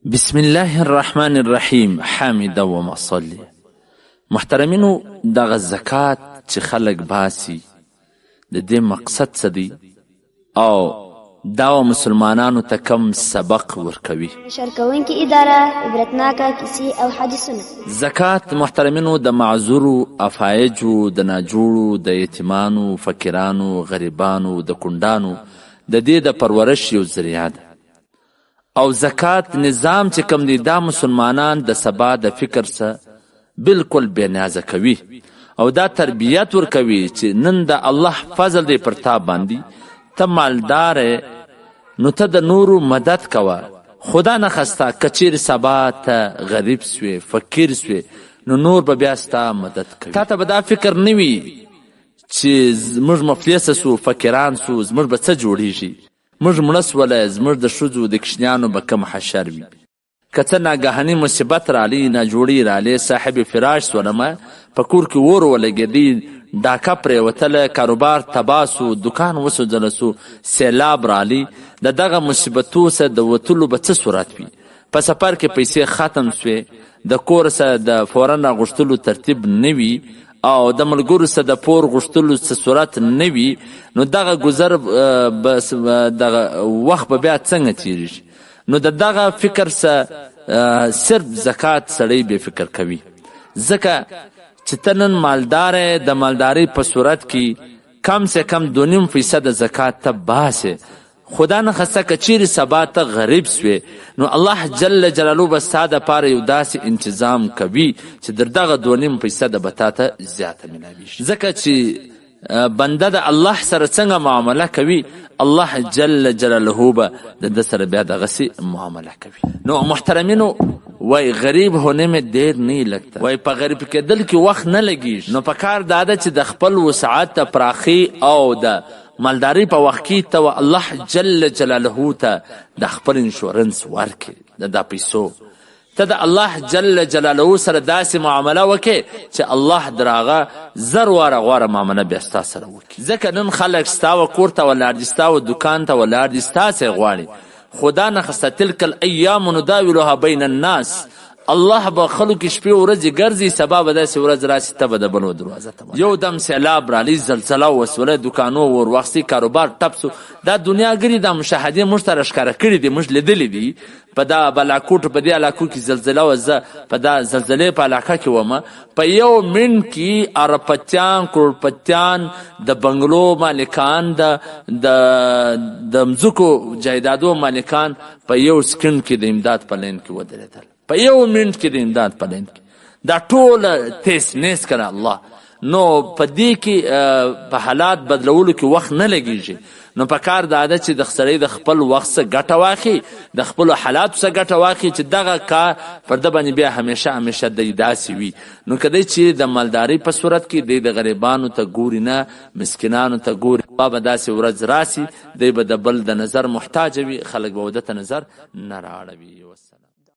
بسم الله الرحمن الرحیم. حامد و مصلی. محترمینو، دغه زکات چې خلک باسي د دې مقصد څه دی او دا مسلمانانو ته کم سبق ورکوي؟ شرکوونکې اداره، عبرتناکه کیسې او حدیثونه. زکات محترمینو د معذورو، افایجو، د ناجوړو، د یتیمانو، فقیرانو، غریبانو، د کونډانو د دې د پرورش یو ذریعه ده. او زکات نظام چې کم دی دا مسلمانان د سبا د فکر سره بالکل بې نیازه کوي او دا تربیت ورکوي چې نن د الله فضل دی پر تا باندې، ته مالدار نو ته د نورو مدد کوه. خدا نخسته که چیرې سبا ته غریب سوې، فقیر سوې، نو نور به بیا ستا مدد کوي. تا ته به دا فکر نه وي چې زموږ مفلسه سو، فقیران سو، زموږ به څه جوړیږي، موږ مړه سوله، زموږ د ښځو د کشنیانو به کم حشر وي. که څه ناګهاني مصیبت رالی، ناجوړي رالی، صاحب فراش سولمه، په کور کې اور ولګېدی، ډاکه پرېوتله، کاروبار تباه سو، دکان وسوځله سو، سیلاب رالی، د دغه مصیبتو سه د وتلو به څه صورت وي؟ په سفر کې پیسې ختم سوې، د کور سه د فورا راغوښتلو ترتیب نه وي او د ملګرو سره د پور غوښتلو څه صورت نه وي، نو دغه گذر بس دغه وخت به بیا څنګه تیریږي؟ نو د دغه فکر سره صرف زکات سړی بې فکر کوي. ځکه چې ته نن مالدار د مالدارۍ په صورت کې کم سے کم 2.5% زکات ته باسې. خدا نخسته که چیرې سبا ته غریب سوې، نو الله جل جلاله به ستا دپاره یو داسې انتظام کوي چې در دغه 2.5% به تا ته زیاته میلاویږي. ځکه چې بنده د الله سره څنګه معامله کوي، الله جل جلاله به د ده سره بیا دغسې معامله کوي. نو محترمینو، وای غریب ہونے میں دیر نہیں لگتا، وای په غریب کېدل کې وخت نه لګیږي. نو په کار دا ده چې د خپل وسعت ته پراخي او د مالداري په وخت کې ته الله جل جلاله ته د خپل انشورنس ورکړي د دا پیسو. ته د الله جل جلاله سره داسې معامله وکړې چې الله در هغه زر واره غوره معامله بیا ستا سره وکړي. ځکه نن خلک ستا و کور ته ولاړ دي، ستا و دکان ته ولاړ دي، ستاسې غواړي. خدا نخسته تلک الایام نداولها بین الناس. الله به خلکو کې شپې ورځې ګرځي، سبا به داسې ورځ راسي ته به د بلو دروازه ته یو دم سیلاب رالی، زلزله وسوله، دکانو ور واخیستې، کاروبار ټپ سو. دا دنیاګري دا مشاهدې موږ ته راښکاره کړي دي، موږ لیدلي دي. په دا بالاکوټ په دې علاقو کې زلزله وه، زه په دا زلزلې په علاقه کې ومه. په یو منټ کې اربپتیان، کروړپتیان، د بنګلو مالکان، د مځکو جایدادو مالکان په یو سکند کې د امداد په لین کې ودرېدل. په یو منټ کې د امداد په لین کې دا ټوله تیس نیس کړه الله. نو په دې کې په حالات بدلولو کې وخت نه لګیږي. نو په کار دا ده چې د سړی د خپل وخت څخه ګټه واخلي، د خپلو حالاتو څخه ګټه واخلي چې دغه کار پر ده باندې بیا همیشه دی داسې وي. نو که دی چې د مالدارۍ په صورت کې دی د غریبانو ته ګوري نه، مسکینانو ته ګوري، به داسې ورځ راسي دی به د بل د نظر محتاج وي، خلک به د ته نظر نه رااړوي. والسلام.